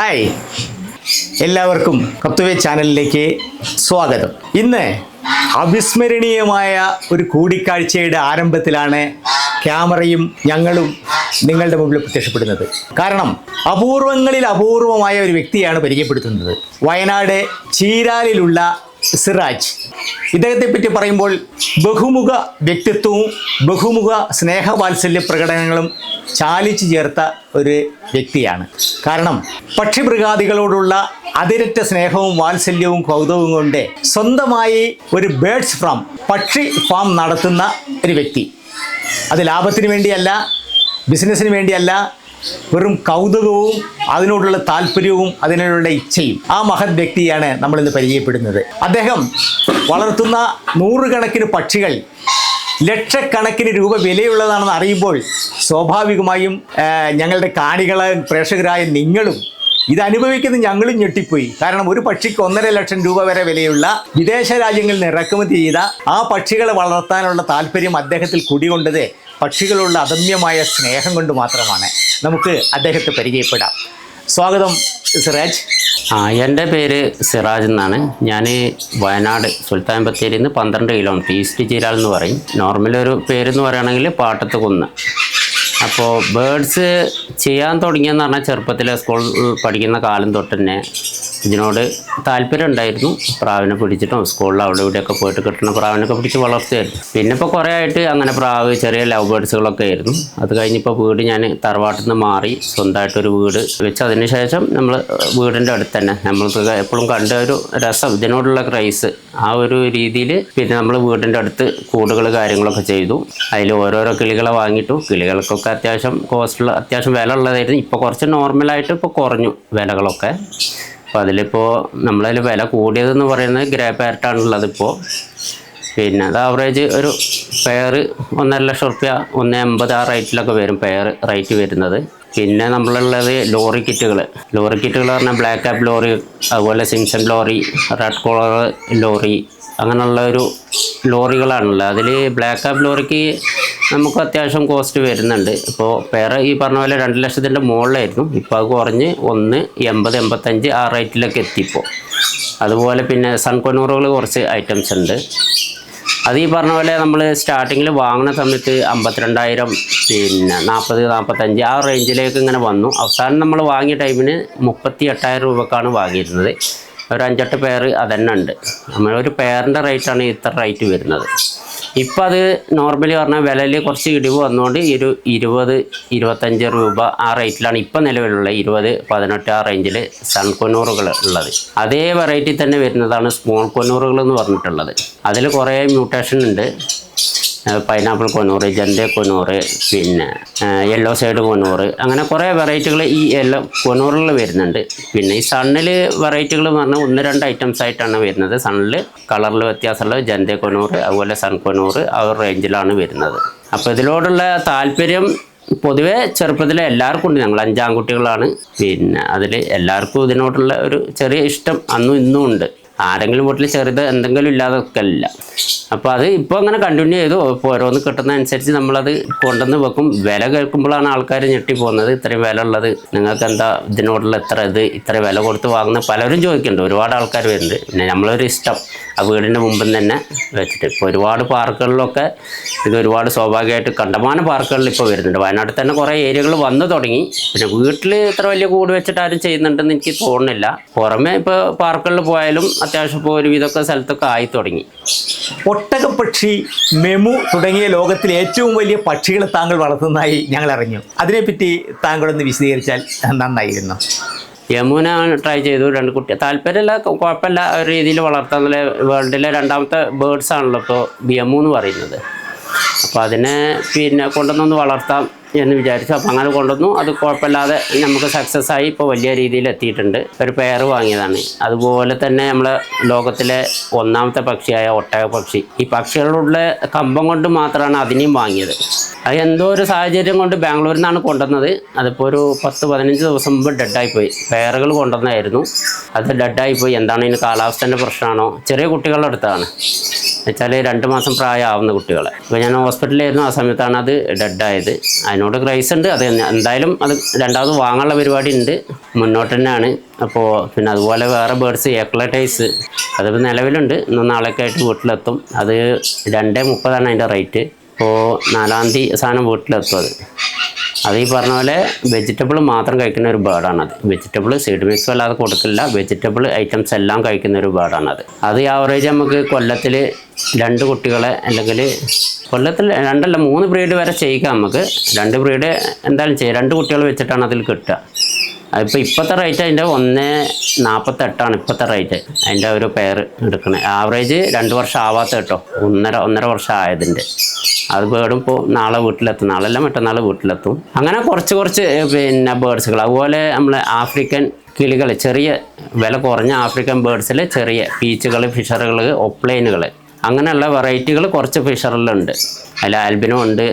Hi, എല്ലാവർക്കും കപ്തുവേ ചാനലിലേക്ക് സ്വാഗതം. ഇന്ന് അവിസ്മരണീയമായ ഒരു കൂടിക്കാഴ്ചയുടെ ആരംഭത്തിലാണ് ക്യാമറയും ഞങ്ങളും നിങ്ങളുടെ മുമ്പിൽ പ്രത്യക്ഷപ്പെടുന്നത്. കാരണം അപൂർവങ്ങളിൽ അപൂർവമായ ഒരു വ്യക്തിയാണ് പരിചയപ്പെടുത്തുന്നത്. വയനാട് ചീരാലിലുള്ള സിറാജ്. ഇദ്ദേഹത്തെ പറ്റി പറയുമ്പോൾ ബഹുമുഖ വ്യക്തിത്വവും ബഹുമുഖ സ്നേഹവാത്സല്യ പ്രകടനങ്ങളും ചാലിച്ചു ചേർത്ത ഒരു വ്യക്തിയാണ്. കാരണം പക്ഷിമൃഗാദികളോടുള്ള അതിരറ്റ സ്നേഹവും വാത്സല്യവും കൗതുകവും കൊണ്ട് സ്വന്തമായി ഒരു ബേഡ്സ് ഫാം, പക്ഷി ഫാം നടത്തുന്ന ഒരു വ്യക്തി. അത് ലാഭത്തിന് വേണ്ടിയല്ല, ബിസിനസ്സിന് വേണ്ടിയല്ല, വെറും കൗതുകവും അതിനോടുള്ള താല്പര്യവും അതിനോടുള്ള ഇച്ഛയും. ആ മഹത് വ്യക്തിയാണ് നമ്മളിന്ന് പരിചയപ്പെടുന്നത്. അദ്ദേഹം വളർത്തുന്ന നൂറുകണക്കിന് പക്ഷികൾ ലക്ഷക്കണക്കിന് രൂപ വിലയുള്ളതാണെന്ന് അറിയുമ്പോൾ സ്വാഭാവികമായും ഞങ്ങളുടെ കാണികളായ പ്രേക്ഷകരായ നിങ്ങളും ഇത് അനുഭവിക്കുന്ന ഞങ്ങളും ഞെട്ടിപ്പോയി. കാരണം ഒരു പക്ഷിക്ക് 1.5 ലക്ഷം രൂപ വരെ വിലയുള്ള വിദേശ രാജ്യങ്ങളിൽ നിന്ന് ഇറക്കുമതി ചെയ്ത ആ പക്ഷികളെ വളർത്താനുള്ള താല്പര്യം അദ്ദേഹത്തിൽ കുടികൊണ്ടത് പക്ഷികളുള്ള അദമ്യമായ സ്നേഹം കൊണ്ട് മാത്രമാണ്. നമുക്ക് അദ്ദേഹത്തെ പരിചയപ്പെടാം. സ്വാഗതം സിറാജ്. എൻ്റെ പേര് സിറാജ് എന്നാണ്. ഞാൻ വയനാട് സുൽത്താൻ ബത്തേരിയിൽ നിന്ന് 12 കിലോമീറ്റർ ഈസ്റ്റ് ചീരാൽ എന്ന് പറയും. നോർമലൊരു പേരെന്ന് പറയുകയാണെങ്കിൽ പാട്ടത്ത് കുന്ന്. അപ്പോൾ ബേഡ്സ് ചെയ്യാൻ തുടങ്ങിയെന്ന് പറഞ്ഞാൽ ചെറുപ്പത്തിൽ സ്കൂൾ പഠിക്കുന്ന കാലം തൊട്ട് തന്നെ ഇതിനോട് താല്പര്യം ഉണ്ടായിരുന്നു. പ്രാവിനെ പിടിച്ചിട്ടും സ്കൂളിൽ അവിടെ ഇവിടെയൊക്കെ പോയിട്ട് കിട്ടുന്ന പ്രാവിനൊക്കെ പിടിച്ച് വളർത്തുമായിരുന്നു. പിന്നെ ഇപ്പോൾ കുറേ ആയിട്ട് അങ്ങനെ പ്രാവ്, ചെറിയ ലവ് ബേഡ്സുകളൊക്കെ ആയിരുന്നു. അത് കഴിഞ്ഞിപ്പോൾ വീട് ഞാൻ തറവാട്ടിൽ നിന്ന് മാറി സ്വന്തമായിട്ടൊരു വീട് വെച്ച് അതിന് ശേഷം നമ്മൾ വീടിൻ്റെ അടുത്ത് തന്നെ നമ്മൾക്ക് എപ്പോഴും കണ്ട ഒരു രസം, ഇതിനോടുള്ള ക്രൈസ്, ആ ഒരു രീതിയിൽ പിന്നെ നമ്മൾ വീടിൻ്റെ അടുത്ത് കൂടുകൾ കാര്യങ്ങളൊക്കെ ചെയ്തു. അതിൽ ഓരോരോ കിളികളെ വാങ്ങിയിട്ടു. കിളികൾക്കൊക്കെ അത്യാവശ്യം കോസ്റ്റുള്ള, അത്യാവശ്യം വില ഉള്ളതായിരുന്നു. ഇപ്പോൾ കുറച്ച് നോർമലായിട്ട് ഇപ്പോൾ കുറഞ്ഞു വിലകളൊക്കെ. അപ്പോൾ അതിലിപ്പോൾ നമ്മളതിൽ വില കൂടിയതെന്ന് പറയുന്നത് ഗ്രേ പാരറ്റാണുള്ളത് ഇപ്പോൾ. പിന്നെ അത് ആവറേജ് ഒരു പെയർ 1.5 ലക്ഷം റുപ്യ, 1.80 ആ റേറ്റിലൊക്കെ വരും പെയർ റേറ്റ് വരുന്നത്. പിന്നെ നമ്മളുള്ളത് ലോറി കിറ്റുകൾ പറഞ്ഞാൽ ബ്ലാക്ക് ക്യാപ്പ് ലോറി, അതുപോലെ Simpson lorry, red collar lorry, അങ്ങനെയുള്ള ഒരു ലോറികളാണുള്ളത്. അതിൽ ബ്ലാക്ക് ക്യാപ്പ് ലോറിക്ക് നമുക്ക് അത്യാവശ്യം കോസ്റ്റ് വരുന്നുണ്ട്. ഇപ്പോൾ പെയർ ഈ പറഞ്ഞ പോലെ 2 ലക്ഷത്തിൻ്റെ മുകളിലായിരുന്നു. ഇപ്പോൾ അത് കുറഞ്ഞ് 1.80-85 ആ റേറ്റിലൊക്കെ എത്തിപ്പോൾ. അതുപോലെ പിന്നെ സൺകൊന്നൂറുകൾ കുറച്ച് ഐറ്റംസ് ഉണ്ട്. അത് ഈ പറഞ്ഞ പോലെ നമ്മൾ സ്റ്റാർട്ടിങ്ങിൽ വാങ്ങുന്ന സമയത്ത് 52,000, പിന്നെ 40-45 ആ റേഞ്ചിലേക്ക് ഇങ്ങനെ വന്നു. അവസാനം നമ്മൾ വാങ്ങിയ ടൈമിന് 38,000 രൂപക്കാണ് വാങ്ങിയിരുന്നത്. ഒരു 5-8 പെയർ അതന്നെ ഉണ്ട്. നമ്മളൊരു പെയറിൻ്റെ റേറ്റാണ് ഇത്ര റേറ്റ് വരുന്നത്. ഇപ്പം അത് നോർമലി പറഞ്ഞാൽ വിലയിൽ കുറച്ച് ഇടിവ് വന്നുകൊണ്ട് ഈ ഒരു 20-25 രൂപ ആ റേറ്റിലാണ് ഇപ്പം നിലവിലുള്ള 20-18 ആ റേഞ്ചിൽ സൺകൊന്നൂറുകൾ ഉള്ളത്. അതേ വെറൈറ്റി തന്നെ വരുന്നതാണ് സ്മോൾ കൊന്നൂറുകൾ എന്ന് പറഞ്ഞിട്ടുള്ളത്. അതിൽ കുറേ മ്യൂട്ടേഷൻ ഉണ്ട്. പൈനാപ്പിൾ കൊന്നൂറ്, ജന്തേ കൊന്നൂറ്, പിന്നെ യെല്ലോ സൈഡ് കൊന്നൂറ്, അങ്ങനെ കുറേ വെറൈറ്റികൾ ഈ യെല്ലോ കൊന്നൂറിൽ വരുന്നുണ്ട്. പിന്നെ ഈ സണ്ണിൽ വെറൈറ്റികൾ എന്ന് പറഞ്ഞാൽ 1-2 ഐറ്റംസ് ആയിട്ടാണ് വരുന്നത്. സണ്ണിൽ കളറിൽ വ്യത്യാസമുള്ളത് ജന്തേ കൊന്നൂറ്, അതുപോലെ സൺ കൊന്നൂറ് ആ ഒരു റേഞ്ചിലാണ് വരുന്നത്. അപ്പോൾ ഇതിലോടുള്ള താല്പര്യം പൊതുവേ ചെറുപ്പത്തിലെ എല്ലാവർക്കും ഉണ്ട്. ഞങ്ങൾ 5 ആൺകുട്ടികളാണ്. പിന്നെ അതിൽ എല്ലാവർക്കും ഇതിനോടുള്ള ഒരു ചെറിയ ഇഷ്ടം അന്നും ഇന്നും ഉണ്ട്. ആരെങ്കിലും വീട്ടിൽ ചെറുത് എന്തെങ്കിലും ഇല്ലാതൊക്കെ അല്ല. അപ്പോൾ അത് ഇപ്പോൾ അങ്ങനെ കണ്ടിന്യൂ ചെയ്തു. ഇപ്പോൾ ഓരോന്ന് കിട്ടുന്നതനുസരിച്ച് നമ്മളത് കൊണ്ടുവന്ന് വെക്കും. വില കേൾക്കുമ്പോഴാണ് ആൾക്കാർ ഞെട്ടിപ്പോകുന്നത്. ഇത്രയും വില ഉള്ളത്, നിങ്ങൾക്ക് എന്താ ഇതിനോടുള്ള ഇത്ര വില കൊടുത്ത് വാങ്ങുന്ന പലരും ചോദിക്കുന്നുണ്ട്. ഒരുപാട് ആൾക്കാർ വരുന്നുണ്ട്. പിന്നെ നമ്മളൊരു ഇഷ്ടം ആ വീടിൻ്റെ മുമ്പിൽ തന്നെ വെച്ചിട്ട് ഇപ്പോൾ ഒരുപാട് പാർക്കുകളിലൊക്കെ ഇത് ഒരുപാട് സ്വാഭാവികമായിട്ട് കണ്ടമാന പാർക്കുകളിൽ ഇപ്പോൾ വരുന്നുണ്ട്. വയനാട്ടിൽ തന്നെ കുറേ ഏരിയകൾ വന്നു തുടങ്ങി. പിന്നെ വീട്ടിൽ ഇത്ര വലിയ കൂട് വെച്ചിട്ട് ആരും ചെയ്യുന്നുണ്ടെന്ന് എനിക്ക് തോന്നുന്നില്ല. പുറമെ ഇപ്പോൾ പാർക്കുകളിൽ പോയാലും അത്യാവശ്യം ഇപ്പോൾ ഒരുവിധമൊക്കെ സ്ഥലത്തൊക്കെ ആയി തുടങ്ങി. ഒട്ടകപ്പക്ഷി, മെമു തുടങ്ങിയ ലോകത്തിലെ ഏറ്റവും വലിയ പക്ഷികളെ താങ്കൾ വളർത്തുന്നതായി ഞങ്ങൾ അറിഞ്ഞു. അതിനെപ്പറ്റി താങ്കളൊന്ന് വിശദീകരിച്ചാൽ നന്നായിരുന്നു. യമുന ട്രൈ ചെയ്തു. 2 കുട്ടി താല്പര്യമില്ല, കുഴപ്പമില്ല, ഒരു രീതിയിൽ വളർത്താൻ. വേൾഡിലെ 2ാമത്തെ ബേഡ്സ് ആണല്ലോ ഇപ്പോൾ യമു എന്ന് പറയുന്നത്. അപ്പോൾ അതിനെ പിന്നെ കൊണ്ടുവന്നൊന്ന് വളർത്താം എന്ന് വിചാരിച്ചു. അപ്പോൾ അങ്ങനെ കൊണ്ടുവന്നു. അത് കുഴപ്പമില്ലാതെ നമുക്ക് സക്സസ് ആയി. ഇപ്പോൾ വലിയ രീതിയിൽ എത്തിയിട്ടുണ്ട്. ഒരു പെയർ വാങ്ങിയതാണ്. അതുപോലെ തന്നെ നമ്മളെ ലോകത്തിലെ 1ാമത്തെ പക്ഷിയായ ഒട്ടകപ്പക്ഷി. ഈ പക്ഷികളുടെ കമ്പം കൊണ്ട് മാത്രമാണ് അതിനെയും വാങ്ങിയത്. അത് എന്തോ ഒരു സാഹചര്യം കൊണ്ട് ബാംഗ്ലൂരിൽ നിന്നാണ് കൊണ്ടുവന്നത്. അതിപ്പോൾ ഒരു 10-15 ദിവസം മുമ്പ് ഡെഡായിപ്പോയി. പെയറുകൾ കൊണ്ടുവന്നായിരുന്നു, അത് ഡെഡായിപ്പോയി. എന്താണ് ഇതിന് കാലാവസ്ഥേൻ്റെ പ്രശ്നമാണോ? ചെറിയ കുട്ടികളുടെ അടുത്താണ്. വെച്ചാൽ 2 മാസം പ്രായമാവുന്ന കുട്ടികളെ. അപ്പോൾ ഞാൻ ഹോസ്പിറ്റലിലായിരുന്നു, ആ സമയത്താണ് അത് ഡെഡായത്. അതിനോട് ക്രൈസ് ഉണ്ട്. അത് എന്തായാലും അത് രണ്ടാമത് വാങ്ങാനുള്ള പരിപാടി ഉണ്ട്, മുന്നോട്ട് തന്നെയാണ്. അപ്പോൾ പിന്നെ അതുപോലെ വേറെ ബേർഡ്സ് എക്ലറ്റൈസ് അതിപ്പോൾ നിലവിലുണ്ട്. ഇന്ന് നാളെയൊക്കെ ആയിട്ട് വീട്ടിലെത്തും. അത് 2.30 അതിൻ്റെ റേറ്റ്. ഇപ്പോൾ 4-ാം തീയതി സാധനം വീട്ടിലെത്തും. അത് ഈ പറഞ്ഞ പോലെ വെജിറ്റബിൾ മാത്രം കഴിക്കുന്ന ഒരു ബേർഡാണത്. വെജിറ്റബിൾ സീഡ് മിക്സ് അല്ലാതെ കൊടുക്കില്ല, വെജിറ്റബിൾ ഐറ്റംസ് എല്ലാം കഴിക്കുന്ന ഒരു ബേർഡാണത്. അത് ആവറേജ് നമുക്ക് കൊല്ലത്തിൽ 2 കുട്ടികളെ, അല്ലെങ്കിൽ കൊല്ലത്തിൽ 2 അല്ല 3 ബ്രീഡ് വരെ ചെയ്യിക്കാം. നമുക്ക് 2 ബ്രീഡ് എന്തായാലും ചെയ്യാം. 2 കുട്ടികൾ വെച്ചിട്ടാണ് അതിൽ കിട്ടുക. അതിപ്പോൾ ഇപ്പോഴത്തെ റേറ്റ് അതിൻ്റെ 1.48 ഇപ്പോഴത്തെ റേറ്റ് അതിൻ്റെ ഒരു പെയർ എടുക്കണേ. ആവറേജ് 2 വർഷം ആവാത്ത കേട്ടോ, 1.5 വർഷം ആയതിൻ്റെ. അത് ബേർഡും ഇപ്പോൾ നാളെ വീട്ടിലെത്തും, നാളെല്ലാം മറ്റന്നാൾ വീട്ടിലെത്തും. അങ്ങനെ കുറച്ച് പിന്നെ ബേർഡ്സുകൾ. അതുപോലെ നമ്മൾ ആഫ്രിക്കൻ കിളികൾ, ചെറിയ വില കുറഞ്ഞ ആഫ്രിക്കൻ ബേർഡ്സിൽ ചെറിയ പീച്ചുകൾ, ഫിഷറുകൾ, ഒപ്ലൈനുകൾ, അങ്ങനെയുള്ള വെറൈറ്റികൾ കുറച്ച് ഫിഷറിലുണ്ട്. അതിൽ ആൽബിനോ ഉണ്ട്,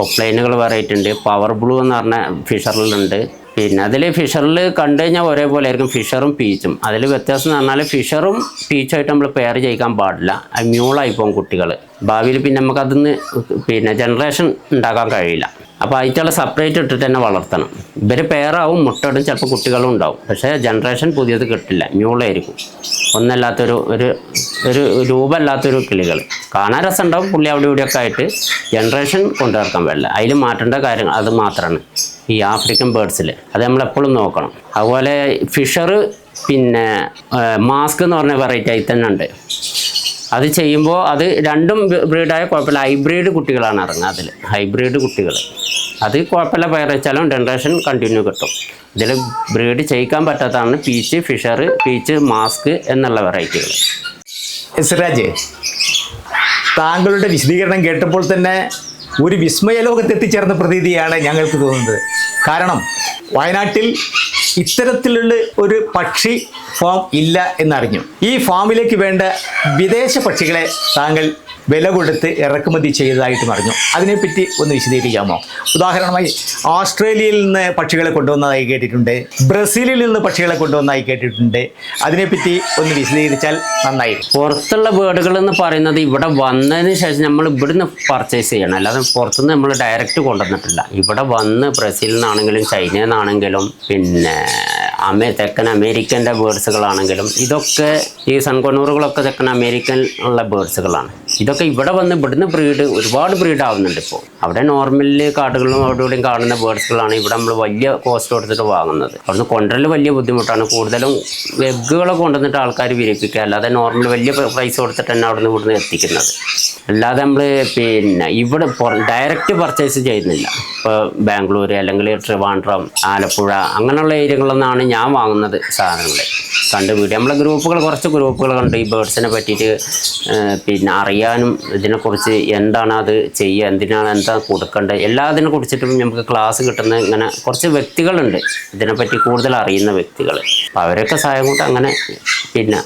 ഒപ്ലൈനുകൾ വെറൈറ്റി ഉണ്ട്, പവർ ബ്ലൂ എന്ന് പറഞ്ഞ ഫിഷറിലുണ്ട്. പിന്നെ അതിൽ ഫിഷറിൽ കണ്ടു കഴിഞ്ഞാൽ ഒരേപോലെ ആയിരിക്കും ഫിഷറും പീച്ചും. അതിൽ വ്യത്യാസം എന്ന് പറഞ്ഞാൽ ഫിഷറും പീച്ചുമായിട്ട് നമ്മൾ പെയർ ചെയ്യിക്കാൻ പാടില്ല, അത് മ്യൂളായി പോകും കുട്ടികൾ. ഭാവിയിൽ പിന്നെ നമുക്കതിന്ന് പിന്നെ ജനറേഷൻ ഉണ്ടാക്കാൻ കഴിയില്ല. അപ്പോൾ അതിറ്റുള്ള സെപ്പറേറ്റ് ഇട്ടിട്ട് തന്നെ വളർത്തണം. ഇവർ പെയറാവും, മുട്ടയിടും, ചിലപ്പോൾ കുട്ടികളും ഉണ്ടാവും. പക്ഷേ ജനറേഷൻ പുതിയത് കിട്ടില്ല, മ്യൂളായിരിക്കും. ഒന്നല്ലാത്തൊരു ഒരു രൂപമല്ലാത്തൊരു കിളികൾ. കാണാൻ രസമുണ്ടാവും, പുള്ളി അവിടെ ഇവിടെയൊക്കെ ആയിട്ട്. ജനറേഷൻ കൊണ്ടുവരക്കാൻ പാടില്ല. അതിൽ മാറ്റേണ്ട കാര്യങ്ങൾ അത് മാത്രമാണ് ഈ ആഫ്രിക്കൻ ബേർഡ്സിൽ. അത് നമ്മളെപ്പോഴും നോക്കണം. അതുപോലെ ഫിഷർ, പിന്നെ മാസ്ക് എന്ന് പറഞ്ഞ വെറൈറ്റി ആയി തന്നെ ഉണ്ട്. അത് ചെയ്യുമ്പോൾ അത് 2 ബ്രീഡായ കുഴപ്പമില്ല. ഹൈബ്രിഡ് കുട്ടികളാണ് ഇറങ്ങുക അതിൽ. ഹൈബ്രിഡ് കുട്ടികൾ അത് കുഴപ്പമില്ല, പെയർ വെച്ചാലും ജനറേഷൻ കണ്ടിന്യൂ കിട്ടും. ഇതിൽ ബ്രീഡ് ചെയ്യിക്കാൻ പറ്റാത്തതാണ് പീച്ച്, ഫിഷർ, പീച്ച്, മാസ്ക് എന്നുള്ള വെറൈറ്റികൾ. സിറാജ്, താങ്കളുടെ വിശദീകരണം കേട്ടപ്പോൾ തന്നെ ഒരു വിസ്മയ ലോകത്തെത്തിച്ചേർന്ന പ്രതീതിയാണ് ഞങ്ങൾക്ക് തോന്നുന്നത്. കാരണം വയനാട്ടിൽ ഇത്തരത്തിലുള്ള ഒരു പക്ഷി ഫാം ഇല്ല എന്നറിഞ്ഞു. ഈ ഫാമിലേക്ക് വേണ്ട വിദേശ പക്ഷികളെ താങ്കൾ വില കൊടുത്ത് ഇറക്കുമതി ചെയ്തതായിട്ടും അറിഞ്ഞു. അതിനെപ്പറ്റി ഒന്ന് വിശദീകരിക്കാമോ? ഉദാഹരണമായി ഓസ്ട്രേലിയയിൽ നിന്ന് പക്ഷികളെ കൊണ്ടുവന്നതായി കേട്ടിട്ടുണ്ട്, ബ്രസീലിൽ നിന്ന് പക്ഷികളെ കൊണ്ടുവന്നതായി കേട്ടിട്ടുണ്ട്. അതിനെപ്പറ്റി ഒന്ന് വിശദീകരിച്ചാൽ നന്നായിരിക്കും. പുറത്തുള്ള ബേർഡുകൾ എന്ന് പറയുന്നത് ഇവിടെ വന്നതിന് ശേഷം നമ്മൾ ഇവിടുന്ന് പർച്ചേസ് ചെയ്യണം, അല്ലാതെ പുറത്തുനിന്ന് നമ്മൾ ഡയറക്റ്റ് കൊണ്ടുവന്നിട്ടില്ല. ഇവിടെ വന്ന് ബ്രസീലിൽ നിന്നാണെങ്കിലും ചൈനയിൽ നിന്നാണെങ്കിലും പിന്നെ തെക്കൻ അമേരിക്കൻ്റെ ബേർഡ്സുകളാണെങ്കിലും ഇതൊക്കെ ഈ സൺകൊണൂറുകളൊക്കെ തെക്കൻ അമേരിക്കൻ ഉള്ള ബേർഡ്സുകളാണ്. ഇതൊക്കെ ഇവിടെ വന്ന് ഇവിടുന്ന് ഒരുപാട് ബ്രീഡ് ആവുന്നുണ്ട്. ഇപ്പോൾ അവിടെ നോർമലി കാടുകളിലും അവിടെ ഇവിടെയും കാണുന്ന ബേർഡ്സുകളാണ് ഇവിടെ നമ്മൾ വലിയ കോസ്റ്റ് കൊടുത്തിട്ട് വാങ്ങുന്നത്. അവിടുന്ന് കൊണ്ടുവരൽ വലിയ ബുദ്ധിമുട്ടാണ്. കൂടുതലും എഗ്ഗുകളൊക്കെ കൊണ്ടുവന്നിട്ട് ആൾക്കാർ വിരിപ്പിക്കുക, അല്ലാതെ നോർമൽ വലിയ പ്രൈസ് കൊടുത്തിട്ട് തന്നെ അവിടുന്ന് ഇവിടുന്ന് എത്തിക്കുന്നത്. അല്ലാതെ നമ്മൾ പിന്നെ ഇവിടെ ഡയറക്റ്റ് പർച്ചേസ് ചെയ്യുന്നില്ല. ഇപ്പോൾ ബാംഗ്ലൂർ അല്ലെങ്കിൽ ട്രിവാൻഡ്രം, ആലപ്പുഴ അങ്ങനെയുള്ള ഏരിയകളിൽ ഞാൻ വാങ്ങുന്നത് സാധനങ്ങൾ കണ്ടുപിടി. നമ്മളെ കുറച്ച് ഗ്രൂപ്പുകൾ കണ്ട് ഈ ബേർഡ്സിനെ പറ്റിയിട്ട് പിന്നെ അറിയാനും ഇതിനെക്കുറിച്ച് എന്താണ് അത് ചെയ്യുക, എന്താ കൊടുക്കേണ്ടത്, എല്ലാത്തിനെ കുറിച്ചിട്ടും നമുക്ക് ക്ലാസ് കിട്ടുന്ന ഇങ്ങനെ കുറച്ച് വ്യക്തികളുണ്ട് ഇതിനെപ്പറ്റി കൂടുതൽ അറിയുന്ന വ്യക്തികൾ. അപ്പോൾ അവരൊക്കെ സഹായം കൊണ്ട് അങ്ങനെ പിന്നെ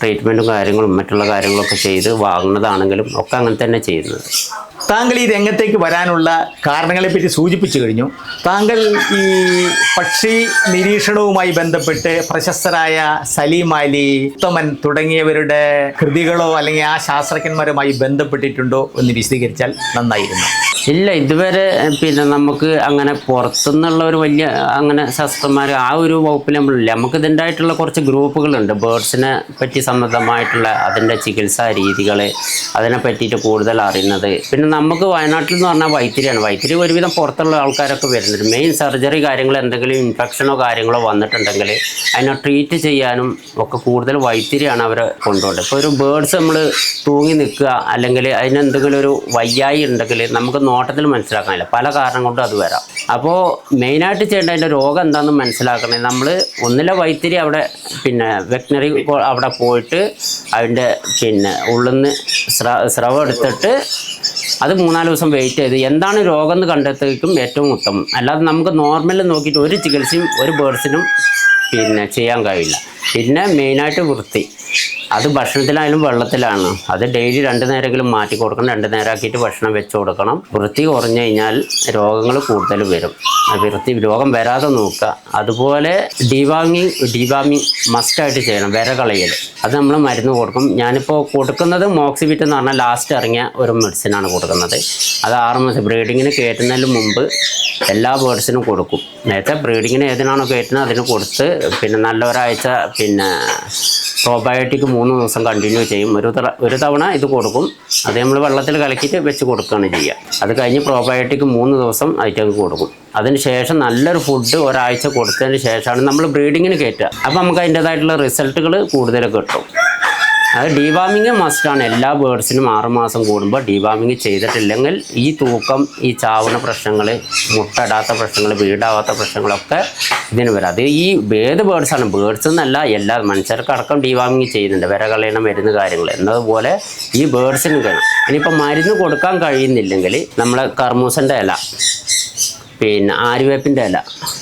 ട്രീറ്റ്മെൻറ്റും കാര്യങ്ങളും മറ്റുള്ള കാര്യങ്ങളൊക്കെ ചെയ്ത് വാങ്ങുന്നതാണെങ്കിലും ഒക്കെ അങ്ങനെ തന്നെ ചെയ്യുന്നത്. താങ്കൾ ഈ രംഗത്തേക്ക് വരാനുള്ള കാരണങ്ങളെപ്പറ്റി സൂചിപ്പിച്ചു കഴിഞ്ഞു. താങ്കൾ ഈ പക്ഷി നിരീക്ഷണവുമായി ബന്ധപ്പെട്ട് പ്രശസ്തരായ സലീം അലി, ഉത്തമൻ തുടങ്ങിയവരുടെ കൃതികളോ അല്ലെങ്കിൽ ആ ശാസ്ത്രജ്ഞന്മാരുമായി ബന്ധപ്പെട്ടിട്ടുണ്ടോ എന്ന് വിശദീകരിച്ചാൽ നന്നായിരുന്നു. ഇല്ല, ഇതുവരെ പിന്നെ നമുക്ക് അങ്ങനെ പുറത്തുനിന്നുള്ള ഒരു വലിയ അങ്ങനെ ശാസ്ത്രജ്ഞന്മാർ ആ ഒരു വകുപ്പിൽ നമ്മളില്ല. നമുക്ക് ഇതിൻ്റെതായിട്ടുള്ള കുറച്ച് ഗ്രൂപ്പുകളുണ്ട് ബേർഡ്സിനെ പറ്റി സംബന്ധമായിട്ടുള്ള അതിൻ്റെ ചികിത്സാ രീതികൾ അതിനെ പറ്റിയിട്ട് കൂടുതൽ അറിയുന്നത്. പിന്നെ നമുക്ക് വയനാട്ടിൽ എന്ന് പറഞ്ഞാൽ വൈത്തിരിയാണ്. വൈത്തിരി ഒരുവിധം പുറത്തുള്ള ആൾക്കാരൊക്കെ വരുന്നുണ്ട്. മെയിൻ സർജറി കാര്യങ്ങൾ എന്തെങ്കിലും ഇൻഫെക്ഷനോ കാര്യങ്ങളോ വന്നിട്ടുണ്ടെങ്കിൽ അതിനെ ട്രീറ്റ് ചെയ്യാനും ഒക്കെ കൂടുതൽ വൈത്തിരിയാണ് അവരെ കൊണ്ടുപോകുന്നത്. ഇപ്പോൾ ഒരു ബേർഡ്സ് നമ്മൾ തൂങ്ങി നിൽക്കുക അല്ലെങ്കിൽ അതിനെന്തെങ്കിലും ഒരു വയ്യായി ഉണ്ടെങ്കിൽ നമുക്ക് നോട്ടത്തിൽ മനസ്സിലാക്കാനില്ല, പല കാരണം കൊണ്ടും അത് വരാം. അപ്പോൾ മെയിനായിട്ട് ചെയ്യേണ്ട അതിൻ്റെ രോഗം എന്താണെന്ന് മനസ്സിലാക്കണേ നമ്മൾ ഒന്നിലെ വൈത്തിരി അവിടെ പിന്നെ വെറ്റിനറി അവിടെ പോയിട്ട് അതിൻ്റെ പിന്നെ ഉള്ളിൽ നിന്ന് സ്രവം എടുത്തിട്ട് അത് 3-4 ദിവസം വെയിറ്റ് ചെയ്ത് എന്താണ് രോഗം എന്ന് കണ്ടെത്തുകയും ഏറ്റവും ഉത്തമം. അല്ലാതെ നമുക്ക് നോർമലിൽ നോക്കിയിട്ട് ഒരു ചികിത്സയും ഒരു ബേർഡ്സിനും പിന്നെ ചെയ്യാൻ കഴിയില്ല. പിന്നെ മെയിനായിട്ട് വൃത്തി അത് ഭക്ഷണത്തിലായാലും വെള്ളത്തിലാണ്. അത് ഡെയിലി 2 നേരമെങ്കിലും മാറ്റി കൊടുക്കണം. 2 നേരമാക്കിയിട്ട് ഭക്ഷണം വെച്ച് കൊടുക്കണം. വൃത്തി കുറഞ്ഞു കഴിഞ്ഞാൽ രോഗങ്ങൾ കൂടുതൽ വരും. രോഗം വരാതെ നോക്കുക. അതുപോലെ ഡിവാമിങ് മസ്റ്റായിട്ട് ചെയ്യണം. വിര കളയൽ അത് നമ്മൾ മരുന്ന് കൊടുക്കും. ഞാനിപ്പോൾ കൊടുക്കുന്നത് മോക്സിവിറ്റ് എന്ന് പറഞ്ഞാൽ ലാസ്റ്റ് ഇറങ്ങിയ ഒരു മെഡിസിനാണ് കൊടുക്കുന്നത്. അത് 6 മാസം ബ്രീഡിങ്ങിന് കയറ്റുന്നതിന് മുമ്പ് എല്ലാ ബേർഡ്സിനും കൊടുക്കും. നേരത്തെ ബ്രീഡിങ്ങിന് ഏതിനാണോ കയറ്റുന്നത് അതിന് കൊടുത്ത് പിന്നെ നല്ല ഒരാഴ്ച പിന്നെ പ്രോബയോട്ടിക് 3 ദിവസം കണ്ടിന്യൂ ചെയ്യും. ഒരു തവണ ഇത് കൊടുക്കും. അത് നമ്മൾ വെള്ളത്തിൽ കലക്കിയിട്ട് വെച്ച് കൊടുക്കുകയാണ് ചെയ്യുക. അത് കഴിഞ്ഞ് പ്രോബയോട്ടിക് 3 ദിവസം അതിലേക്ക് കൊടുക്കും. അതിന് ശേഷം നല്ലൊരു ഫുഡ് ഒരാഴ്ച കൊടുത്തതിന് ശേഷമാണ് നമ്മൾ ബ്രീഡിങ്ങിന് കയറ്റുക. അപ്പോൾ നമുക്ക് അതിൻ്റേതായിട്ടുള്ള റിസൾട്ടുകൾ കൂടുതൽ കിട്ടും. അത് ഡിവാമിങ് മസ്റ്റാണ്. എല്ലാ ബേർഡ്സിനും 6 മാസം കൂടുമ്പോൾ ഡിവാമിങ് ചെയ്തിട്ടില്ലെങ്കിൽ ഈ തൂക്കം, ഈ ചാവുന്ന പ്രശ്നങ്ങൾ, മുട്ടയിടാത്ത പ്രശ്നങ്ങൾ, വീടാവാത്ത പ്രശ്നങ്ങളൊക്കെ ഇതിന് വരാം. അത് ഈ ഏത് ബേർഡ്സാണ്, ബേർഡ്സ് എന്നല്ല എല്ലാ മനുഷ്യർക്കടക്കം ഡിവാമിങ് ചെയ്യുന്നുണ്ട്. വിര കളയണം, മരുന്ന് കാര്യങ്ങൾ എന്നതുപോലെ ഈ ബേർഡ്സിനും കഴിയും. ഇനിയിപ്പോൾ മരുന്ന് കൊടുക്കാൻ കഴിയുന്നില്ലെങ്കിൽ നമ്മളെ കർമൂസൻ്റെ ഇല, പിന്നെ ആര്യവേപ്പിൻ്റെ ഇല,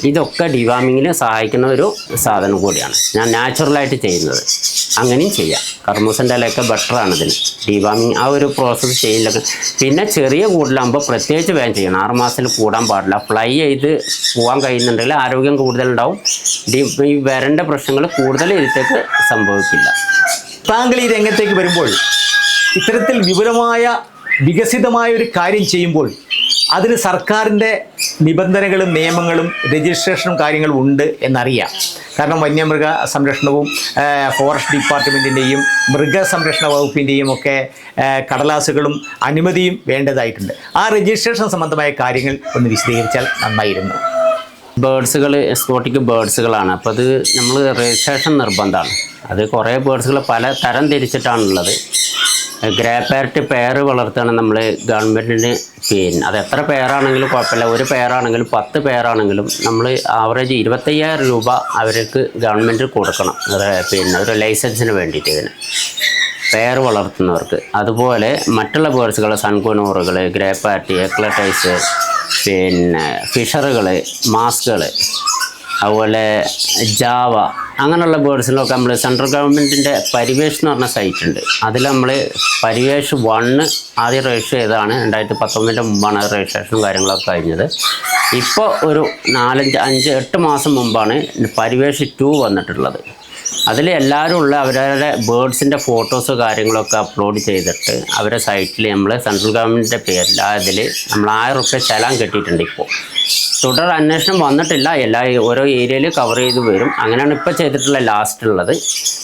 ഇതൊക്കെ ഡിവാമിങ്ങിന് സഹായിക്കുന്ന ഒരു സാധനം കൂടിയാണ്. ഞാൻ നാച്ചുറലായിട്ട് ചെയ്യുന്നത്. അങ്ങനെയും ചെയ്യാം. കർമൂസൻ്റെ ഇലയൊക്കെ ബെറ്ററാണ് ഇതിന്. ഡിവാമിങ് ആ ഒരു പ്രോസസ്സ് ചെയ്യില്ല. പിന്നെ ചെറിയ കൂട്ടിലാകുമ്പോൾ പ്രത്യേകിച്ച് വേഗം ചെയ്യണം. 6 മാസത്തിൽ കൂടാൻ പാടില്ല. ഫ്ലൈ ചെയ്ത് പോകാൻ കഴിയുന്നുണ്ടെങ്കിൽ ആരോഗ്യം കൂടുതലുണ്ടാവും. ഈ വരണ്ട പ്രശ്നങ്ങൾ കൂടുതൽ ഇതിലേക്ക് സംഭവിക്കില്ല. താങ്കൾ ഈ രംഗത്തേക്ക് വരുമ്പോൾ ഇത്തരത്തിൽ വികസിതമായ ഒരു കാര്യം ചെയ്യുമ്പോൾ അതിന് സർക്കാരിൻ്റെ നിബന്ധനകളും നിയമങ്ങളും രജിസ്ട്രേഷനും കാര്യങ്ങളും ഉണ്ട് എന്നറിയാം. കാരണം വന്യമൃഗ സംരക്ഷണവും ഫോറസ്റ്റ് ഡിപ്പാർട്ട്മെൻറ്റിൻ്റെയും മൃഗസംരക്ഷണ വകുപ്പിൻ്റെയും ഒക്കെ കടലാസുകളും അനുമതിയും വേണ്ടതായിട്ടുണ്ട്. ആ രജിസ്ട്രേഷൻ സംബന്ധമായ കാര്യങ്ങൾ ഒന്ന് വിശദീകരിച്ചാൽ നന്നായിരുന്നു. ബേർഡ്സുകൾ എക്സോട്ടിക് ബേർഡ്സുകളാണ്. അപ്പോൾ അത് നമ്മൾ രജിസ്ട്രേഷൻ നിർബന്ധമാണ്. അത് കുറേ ബേർഡ്സുകൾ പല തരം തിരിച്ചിട്ടാണുള്ളത്. ഗ്രേ പാരറ്റ് പെയർ വളർത്തുകയാണ് നമ്മൾ ഗവൺമെൻറ്റിന്. പിന്നെ അത് എത്ര പെയറാണെങ്കിലും കുഴപ്പമില്ല. ഒരു പെയറാണെങ്കിലും 10 പെയറാണെങ്കിലും നമ്മൾ ആവറേജ് 25,000 രൂപ അവർക്ക് ഗവൺമെൻറ് കൊടുക്കണം. പിന്നെ ഒരു ലൈസൻസിന് വേണ്ടിയിട്ട് ഇതിന് പെയർ വളർത്തുന്നവർക്ക്. അതുപോലെ മറ്റുള്ള ബേർഡ്സുകൾ സൺകുനൂറുകൾ, ഗ്രേ പാരറ്റ്, എക്ലറ്റൈസ്, പിന്നെ ഫിഷറുകൾ, മാസ്കുകൾ, അതുപോലെ ജാവ, അങ്ങനെയുള്ള ബേർഡ്സിലൊക്കെ നമ്മൾ സെൻട്രൽ ഗവൺമെൻറ്റിൻ്റെ പരിവേഷ് എന്ന് പറഞ്ഞ സൈറ്റ് ഉണ്ട്. അതിൽ നമ്മൾ പരിവേഷ് 1 ആദ്യം രജിസ്റ്റർ ചെയ്തതാണ്. 2019 മുമ്പാണ് രജിസ്ട്രേഷനും കാര്യങ്ങളൊക്കെ കഴിഞ്ഞത്. ഇപ്പോൾ ഒരു 8 മാസം മുമ്പാണ് പരിവേഷ് 2 വന്നിട്ടുള്ളത്. അതിൽ എല്ലാവരും ഉള്ള അവരുടെ ബേർഡ്സിൻ്റെ ഫോട്ടോസ് കാര്യങ്ങളൊക്കെ അപ്ലോഡ് ചെയ്തിട്ട് അവരുടെ സൈറ്റിൽ നമ്മൾ സെൻട്രൽ ഗവൺമെൻറ്റിൻ്റെ പേരിൽ അതിൽ നമ്മൾ 1000 റുപ്യ ചലാൻ കെട്ടിയിട്ടുണ്ട്. ഇപ്പോൾ തുടർ അന്വേഷണം വന്നിട്ടില്ല. ഓരോ ഏരിയയിൽ കവർ ചെയ്ത് വരും. അങ്ങനെയാണ് ഇപ്പോൾ ചെയ്തിട്ടുള്ള ലാസ്റ്റ് ഉള്ളത്.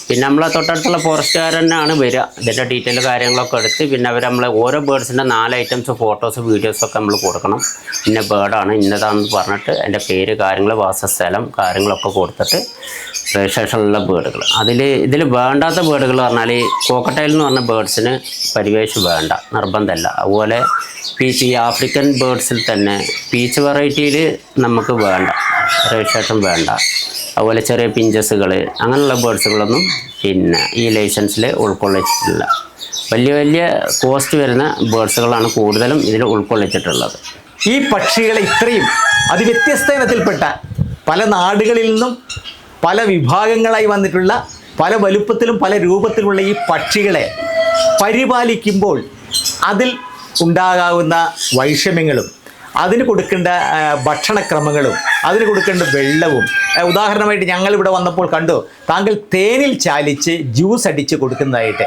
പിന്നെ നമ്മളെ തൊട്ടടുത്തുള്ള ഫോറസ്റ്റുകാർ തന്നെയാണ് വരിക. ഇതിൻ്റെ ഡീറ്റെയിൽ കാര്യങ്ങളൊക്കെ എടുത്ത് പിന്നെ നമ്മൾ ഓരോ ബേർഡ്സിൻ്റെ 4 ഐറ്റംസ് ഫോട്ടോസ് വീഡിയോസൊക്കെ നമ്മൾ കൊടുക്കണം. ഇന്ന ബേർഡാണ് ഇന്നതാണെന്ന് പറഞ്ഞിട്ട് അതിൻ്റെ പേര്, കാര്യങ്ങൾ, വാസസ്ഥലം കാര്യങ്ങളൊക്കെ കൊടുത്തിട്ട് രജിസ്ട്രേഷനുള്ള ബേർഡുകൾ. ഇതിൽ വേണ്ടാത്ത ബേർഡുകൾ പറഞ്ഞാൽ കോക്കട്ടൈൽ എന്ന് പറഞ്ഞ ബേർഡ്സിന് പരിവേഷ് വേണ്ട, നിർബന്ധമല്ല. അതുപോലെ പീച്ച്, ഈ ആഫ്രിക്കൻ ബേർഡ്സിൽ തന്നെ പീച്ച് വെറൈറ്റിയിൽ നമുക്ക് വേണ്ട, രജിസ്ട്രേഷൻ വേണ്ട. അതുപോലെ ചെറിയ പിഞ്ചസുകൾ, അങ്ങനെയുള്ള ബേർഡ്സുകളൊന്നും പിന്നെ ഈ ലൈസൻസിൽ ഉൾക്കൊള്ളിച്ചിട്ടില്ല. വലിയ കോസ്റ്റ് വരുന്ന ബേർഡ്സുകളാണ് കൂടുതലും ഇതിൽ ഉൾക്കൊള്ളിച്ചിട്ടുള്ളത്. ഈ പക്ഷികളെ ഇത്രയും അതിവ്യത്യസ്ത ഇനത്തിൽപ്പെട്ട പല നാടുകളിൽ നിന്നും പല വിഭാഗങ്ങളായി വന്നിട്ടുള്ള പല വലുപ്പത്തിലും പല രൂപത്തിലുമുള്ള ഈ പക്ഷികളെ പരിപാലിക്കുമ്പോൾ അതിൽ ഉണ്ടാകാവുന്ന വൈഷമ്യങ്ങളും അതിന് കൊടുക്കേണ്ട ഭക്ഷണക്രമങ്ങളും അതിന് കൊടുക്കേണ്ട വെള്ളവും, ഉദാഹരണമായിട്ട് ഞങ്ങളിവിടെ വന്നപ്പോൾ കണ്ടു താങ്കൾ തേനിൽ ചാലിച്ച് ജ്യൂസ് അടിച്ച് കൊടുക്കുന്നതായിട്ട്.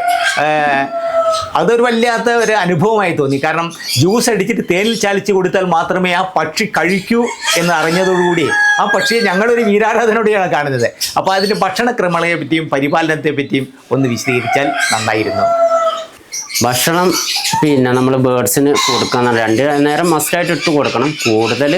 അതൊരു വല്ലാത്ത ഒരു അനുഭവമായി തോന്നി. കാരണം ജ്യൂസ് അടിച്ചിട്ട് തേനിൽ ചാലിച്ച് കൊടുത്താൽ മാത്രമേ ആ പക്ഷി കഴിക്കൂ എന്ന് അറിഞ്ഞതോടുകൂടി ആ പക്ഷിയെ ഞങ്ങളൊരു വീരാരാധനയോടെയാണ് കാണുന്നത്. അപ്പോൾ അതിൻ്റെ ഭക്ഷണക്രമങ്ങളെ പറ്റിയും പരിപാലനത്തെ പറ്റിയും ഒന്ന് വിശദീകരിച്ചാൽ നന്നായിരുന്നു. ഭക്ഷണം പിന്നെ നമ്മൾ ബേർഡ്സിന് കൊടുക്കുന്ന 2 നേരം മസ്റ്റായിട്ട് ഇട്ട് കൊടുക്കണം. കൂടുതൽ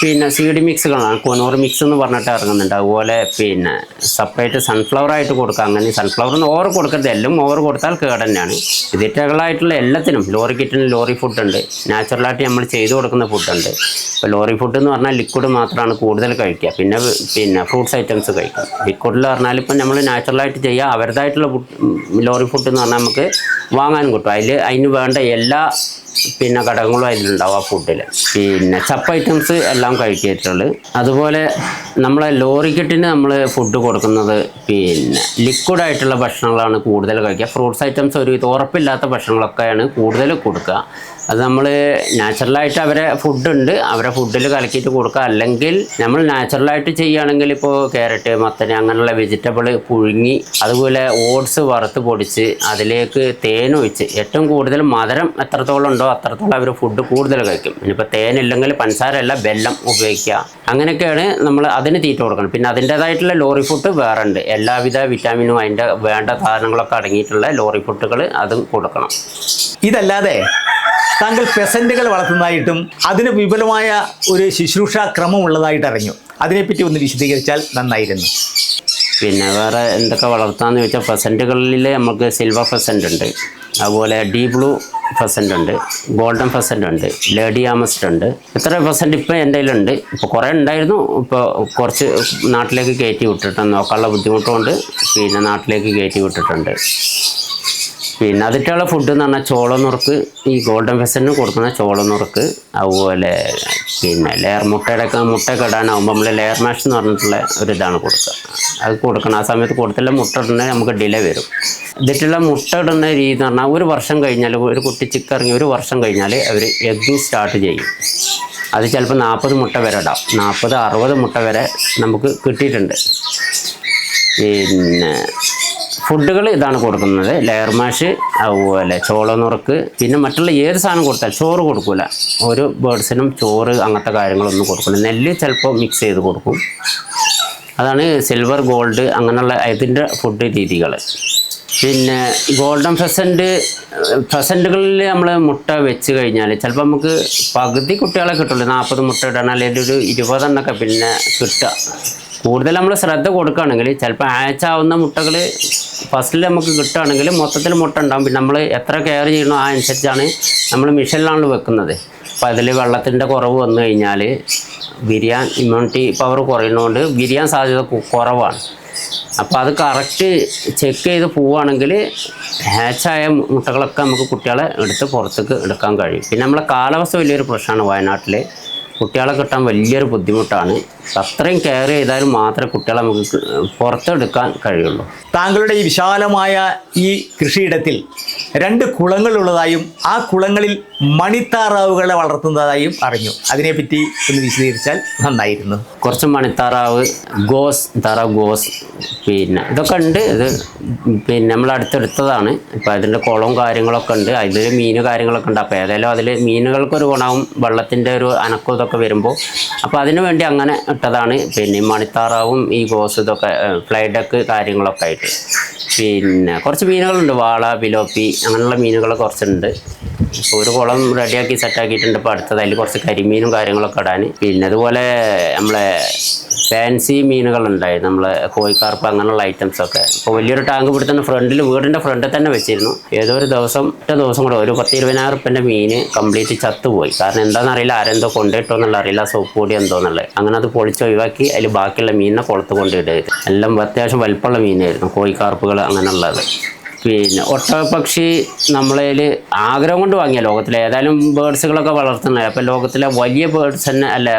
പിന്നെ സീഡ് മിക്സുകളാണ്, കൊനൂർ മിക്സ് എന്ന് പറഞ്ഞിട്ട് ഇറങ്ങുന്നുണ്ട്. അതുപോലെ പിന്നെ സെപ്പറേറ്റ് സൺഫ്ലവർ ആയിട്ട് കൊടുക്കുക. അങ്ങനെ സൺഫ്ലവറിന് ഓവർ കൊടുക്കരുത്. എല്ലാം ഓവർ കൊടുത്താൽ കേട് തന്നെയാണ്. ഇതിറ്റകളായിട്ടുള്ള എല്ലാത്തിനും ലോറി കിറ്റിന് ലോറി ഫുഡുണ്ട്, നാച്ചുറലായിട്ട് നമ്മൾ ചെയ്തു കൊടുക്കുന്ന ഫുഡുണ്ട്. ഇപ്പോൾ ലോറി ഫുഡ് എന്ന് പറഞ്ഞാൽ ലിക്വിഡ് മാത്രമാണ് കൂടുതൽ കഴിക്കുക. പിന്നെ ഫ്രൂട്ട്സ് ഐറ്റംസ് കഴിക്കും. ലിക്വിഡിൽ പറഞ്ഞാൽ ഇപ്പം നമ്മൾ നാച്ചുറലായിട്ട് ചെയ്യുക. അവരുടേതായിട്ടുള്ള ലോറി ഫുഡ് എന്ന് പറഞ്ഞാൽ നമുക്ക് വാങ്ങാൻ കിട്ടും. അതിന് വേണ്ട എല്ലാ പിന്നെ ഘടകങ്ങളും അതിലുണ്ടാവും ആ ഫുഡിൽ. പിന്നെ ചപ്പ് ഐറ്റംസ് എല്ലാം കഴിക്കാറുള്ളത്. അതുപോലെ നമ്മളെ ലോറിക്കെട്ടിന് നമ്മൾ ഫുഡ് കൊടുക്കുന്നത് പിന്നെ ലിക്വിഡായിട്ടുള്ള ഭക്ഷണങ്ങളാണ് കൂടുതൽ കഴിക്കുക. ഫ്രൂട്ട്സ് ഐറ്റംസ് ഒരു ഉറപ്പില്ലാത്ത ഭക്ഷണങ്ങളൊക്കെയാണ് കൂടുതൽ കൊടുക്കുക. അത് നമ്മൾ നാച്ചുറലായിട്ട് അവരെ ഫുഡുണ്ട്, അവരെ ഫുഡിൽ കലക്കിയിട്ട് കൊടുക്കുക. അല്ലെങ്കിൽ നമ്മൾ നാച്ചുറലായിട്ട് ചെയ്യുകയാണെങ്കിൽ ഇപ്പോൾ ക്യാരറ്റ്, മത്തന് അങ്ങനെയുള്ള വെജിറ്റബിൾ പുഴുങ്ങി, അതുപോലെ ഓട്സ് വറുത്ത് പൊടിച്ച് അതിലേക്ക് തേനൊഴിച്ച്, ഏറ്റവും കൂടുതൽ മധുരം എത്രത്തോളം ഉണ്ടോ അത്രത്തോളം അവർ ഫുഡ് കൂടുതൽ കഴിക്കും. ഇനിയിപ്പോൾ തേനില്ലെങ്കിൽ പഞ്ചസാരയല്ല വെല്ലം ഉപയോഗിക്കുക. അങ്ങനെയൊക്കെയാണ് നമ്മൾ അതിന് തീറ്റ കൊടുക്കണം. പിന്നെ അതിൻ്റേതായിട്ടുള്ള ലോറി ഫുഡ് വേറെ ഉണ്ട്. എല്ലാവിധ വിറ്റാമിനും അതിൻ്റെ വേണ്ട സാധനങ്ങളൊക്കെ അടങ്ങിയിട്ടുള്ള ലോറി ഫുഡുകൾ അതും കൊടുക്കണം. ഇതല്ലാതെ താങ്കൾ പെസൻറ്റുകൾ വളർത്തുന്നതായിട്ടും അതിന് വിപുലമായ ഒരു ശുശ്രൂഷ ക്രമം ഉള്ളതായിട്ട് അറിഞ്ഞു. അതിനെപ്പറ്റി ഒന്ന് വിശദീകരിച്ചാൽ നന്നായിരുന്നു. പിന്നെ വേറെ എന്തൊക്കെ വളർത്താമെന്ന് ചോദിച്ചാൽ ഫെസൻറ്റുകളിൽ നമുക്ക് സിൽവർ ഫെസൻ്റ് ഉണ്ട്, അതുപോലെ ഡീ ബ്ലൂ ഫെസൻ്റ് ഉണ്ട്, ഗോൾഡൻ ഫെസൻ്റ് ഉണ്ട്, ലേഡി ആമസ്റ്റ് ഉണ്ട്. ഇത്ര ഫെസൻ്റ് ഇപ്പോൾ എൻ്റെ കയ്യിലുണ്ട്. ഇപ്പോൾ കുറേ ഉണ്ടായിരുന്നു, ഇപ്പോൾ കുറച്ച് നാട്ടിലേക്ക് കയറ്റി വിട്ടിട്ടുണ്ട്. നോക്കാനുള്ള ബുദ്ധിമുട്ടുകൊണ്ട് പിന്നെ നാട്ടിലേക്ക് കയറ്റി വിട്ടിട്ടുണ്ട്. പിന്നെ അതിട്ടുള്ള ഫുഡ് എന്ന് പറഞ്ഞാൽ ചോളനുറുക്ക്, ഈ ഗോൾഡൻ ഫെസന് കൊടുക്കുന്ന ചോളനുറുക്ക്, അതുപോലെ പിന്നെ ലെയർ മുട്ടയൊക്കെ ഇടാനാകുമ്പോൾ നമ്മൾ ലെയർ മാഷ് എന്ന് പറഞ്ഞിട്ടുള്ള ഒരു ഇതാണ് കൊടുക്കുക. അത് കൊടുക്കണം. ആ സമയത്ത് കൊടുത്തില്ല മുട്ട ഇടുന്നത് നമുക്ക് ഡിലേ വരും. ഇതിട്ടുള്ള മുട്ട ഇടുന്ന രീതി എന്ന് പറഞ്ഞാൽ ഒരു വർഷം കഴിഞ്ഞാൽ, ഒരു കുട്ടി ചിക്കിറങ്ങി ഒരു വർഷം കഴിഞ്ഞാൽ അവർ എഗ്ഗിങ് സ്റ്റാർട്ട് ചെയ്യും. അത് ചിലപ്പോൾ 40 മുട്ട വരെ ഇടാം. 40-60 മുട്ട വരെ നമുക്ക് കിട്ടിയിട്ടുണ്ട്. പിന്നെ ഫുഡുകൾ ഇതാണ് കൊടുക്കുന്നത്: ലെയർ മാഷ്, അതുപോലെ ചോളനുറുക്ക്. പിന്നെ മറ്റുള്ള ഏത് സാധനം കൊടുത്താൽ ചോറ് കൊടുക്കില്ല. ഒരു ബേർഡ്സിനും ചോറ് അങ്ങനത്തെ കാര്യങ്ങളൊന്നും കൊടുക്കില്ല. നെല്ല് ചിലപ്പോൾ മിക്സ് ചെയ്ത് കൊടുക്കും. അതാണ് സിൽവർ, ഗോൾഡ് അങ്ങനെയുള്ള ഇതിൻ്റെ ഫുഡ് രീതികൾ. പിന്നെ ഗോൾഡൻ ഫെസൻറ്റുകളിൽ നമ്മൾ മുട്ട വെച്ച് കഴിഞ്ഞാൽ ചിലപ്പോൾ നമുക്ക് പകുതി കുട്ടികളെ കിട്ടുള്ളൂ. 40 മുട്ട ഇടണം, അല്ലെങ്കിൽ ഒരു 20 എണ്ണമൊക്കെ പിന്നെ കിട്ടുക. കൂടുതൽ നമ്മൾ ശ്രദ്ധ കൊടുക്കുകയാണെങ്കിൽ ചിലപ്പോൾ ആഴ്ചയാവുന്ന മുട്ടകൾ ഫസ്റ്റിൽ നമുക്ക് കിട്ടുകയാണെങ്കിൽ മൊത്തത്തിൽ മുട്ട ഉണ്ടാകും. പിന്നെ നമ്മൾ എത്ര കെയർ ചെയ്യണോ ആ അനുസരിച്ചാണ് നമ്മൾ മിഷനിലാണ് വെക്കുന്നത്. അപ്പോൾ അതിൽ വെള്ളത്തിൻ്റെ കുറവ് വന്നു കഴിഞ്ഞാൽ വിരിയാൻ, ഇമ്മ്യൂണിറ്റി പവർ കുറയുന്നതുകൊണ്ട് വിരിയാൻ സാധ്യത കുറവാണ്. അപ്പോൾ അത് കറക്റ്റ് ചെക്ക് ചെയ്ത് പോവുകയാണെങ്കിൽ ഹാച്ചായ മുട്ടകളൊക്കെ നമുക്ക് കുട്ടികളെ എടുത്ത് പുറത്തേക്ക് എടുക്കാൻ കഴിയും. പിന്നെ നമ്മളെ കാലാവസ്ഥ വലിയൊരു പ്രശ്നമാണ് വയനാട്ടിൽ. കുട്ടികളെ കിട്ടാൻ വലിയൊരു ബുദ്ധിമുട്ടാണ്. അത്രയും കെയർ ചെയ്താലും മാത്രമേ കുട്ടികളെ നമുക്ക് പുറത്തെടുക്കാൻ കഴിയുള്ളൂ. താങ്കളുടെ ഈ വിശാലമായ ഈ കൃഷിയിടത്തിൽ 2 കുളങ്ങളുള്ളതായും ആ കുളങ്ങളിൽ മണിത്താറാവുകളെ വളർത്തുന്നതായും അറിഞ്ഞു. അതിനെപ്പറ്റി ഒന്ന് വിശദീകരിച്ചാൽ നന്നായിരുന്നു. കുറച്ച് മണിത്താറാവ്, താറാവ് ഗോസ്, പിന്നെ ഇതൊക്കെ ഉണ്ട്. ഇത് പിന്നെ നമ്മൾ അടുത്തെടുത്തതാണ്. ഇപ്പോൾ അതിൻ്റെ കുളവും കാര്യങ്ങളൊക്കെ ഉണ്ട്. അതിൽ മീൻ കാര്യങ്ങളൊക്കെ ഉണ്ട്. അപ്പോൾ ഏതായാലും അതിൽ മീനുകൾക്കൊരു ഗുണവും വെള്ളത്തിൻ്റെ ഒരു അനക്കവും ഇതൊക്കെ വരുമ്പോൾ അപ്പോൾ അതിനു വേണ്ടി അങ്ങനെ ഇട്ടതാണ്. പിന്നെ മണിത്താറാവും ഈ ഗോസ് ഇതൊക്കെ ഫ്ലൈ ഡക്ക് കാര്യങ്ങളൊക്കെ ആയിട്ട്. പിന്നെ കുറച്ച് മീനുകളുണ്ട്, വാള, പിലോപ്പി അങ്ങനെയുള്ള മീനുകൾ കുറച്ചുണ്ട്. ഇപ്പോൾ ഒരു കുളം റെഡിയാക്കി സെറ്റാക്കിയിട്ടുണ്ട്. ഇപ്പോൾ അടുത്തത് അതിൽ കുറച്ച് കരിമീനും കാര്യങ്ങളൊക്കെ ഇടാൻ. പിന്നെ അതുപോലെ നമ്മളെ ഫാൻസി മീനുകളുണ്ടായിരുന്നു, നമ്മളെ കോഴിക്കാർപ്പ് അങ്ങനെയുള്ള ഐറ്റംസൊക്കെ. ഇപ്പോൾ വലിയൊരു ടാങ്ക് പിടുത്തുന്ന വീടിൻ്റെ ഫ്രണ്ടിൽ തന്നെ വെച്ചിരുന്നു. ഏതോ ഒരു ദിവസം കൂടെ ഒരു 10-20,000 റുപ്യൻ്റെ മീൻ കംപ്ലീറ്റ് ചത്തുപോയി. കാരണം എന്താണെന്നറിയില്ല, ആരെന്തോ കൊണ്ടിട്ടോ എന്നുള്ള അറിയില്ല, സോപ്പ് പൊടി എന്തോന്നുള്ളത്. അങ്ങനെ അത് പൊളിച്ച് ഒഴിവാക്കി അതിൽ ബാക്കിയുള്ള മീനിനെ കുളത്ത് കൊണ്ടിടരുത്. എല്ലാം അത്യാവശ്യം വലിപ്പമുള്ള മീനായിരുന്നു, കോഴിക്കാർപ്പുകൾ അങ്ങനെയുള്ളത്. പിന്നെ ഒട്ടകപ്പക്ഷി നമ്മളതിൽ ആഗ്രഹം കൊണ്ട് വാങ്ങിയ, ലോകത്തിലെ ഏതായാലും ബേർഡ്സുകളൊക്കെ വളർത്തുന്നത്. അപ്പോൾ ലോകത്തിലെ വലിയ ബേർഡ്സ് തന്നെ അല്ല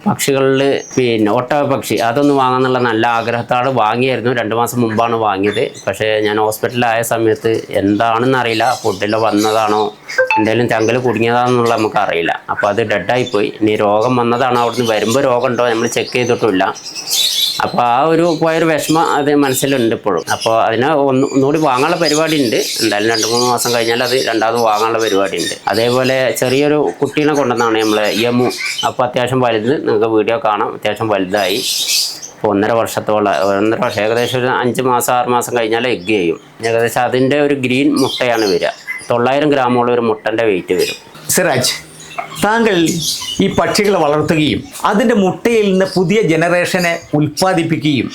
പക്ഷികളിൽ പിന്നെ ഒട്ടകപ്പക്ഷി അതൊന്ന് വാങ്ങാന്നുള്ള നല്ല ആഗ്രഹത്തോടെ വാങ്ങിയായിരുന്നു. 2 മാസം മുമ്പാണ് വാങ്ങിയത്. പക്ഷേ ഞാൻ ഹോസ്പിറ്റലിലായ സമയത്ത് എന്താണെന്നറിയില്ല, ഫുഡിൽ വന്നതാണോ എന്തെങ്കിലും ചങ്കൽ കുടുങ്ങിയതാണെന്നുള്ള നമുക്കറിയില്ല. അപ്പോൾ അത് ഡെഡായിപ്പോയി. ഇനി രോഗം വന്നതാണോ, അവിടുന്ന് വരുമ്പോൾ രോഗമുണ്ടോ നമ്മൾ ചെക്ക് ചെയ്തിട്ടില്ല. അപ്പോൾ ആ ഒരു പോയൊരു വിഷമം അത് മനസ്സിലുണ്ട് ഇപ്പോഴും. അപ്പോൾ അതിനെ ഒന്നുകൂടി വാങ്ങാനുള്ള പരിപാടി ഉണ്ട്. എന്തായാലും 2-3 മാസം കഴിഞ്ഞാൽ അത് രണ്ടാമത് വാങ്ങാനുള്ള പരിപാടി ഉണ്ട്. അതേപോലെ ചെറിയൊരു കുട്ടീനെ കൊണ്ടുവന്നാണ് നമ്മൾ യമു. അപ്പോൾ അത്യാവശ്യം വലുത്, നിങ്ങൾക്ക് വീഡിയോ കാണാം, അത്യാവശ്യം വലുതായി. ഇപ്പോൾ 1.5 വർഷം ഏകദേശം ഒരു 5 മാസം 6 മാസം കഴിഞ്ഞാൽ എഗ്ഗ് ചെയ്യും. ഏകദേശം അതിൻ്റെ ഒരു ഗ്രീൻ മുട്ടയാണ് വരിക. 900 ഗ്രാമോളം ഒരു മുട്ടൻ്റെ വെയിറ്റ് വരും. സിറാജ്, താങ്കൾ ഈ പക്ഷികളെ വളർത്തുകയും അതിൻ്റെ മുട്ടയിൽ നിന്ന് പുതിയ ജനറേഷനെ ഉൽപ്പാദിപ്പിക്കുകയും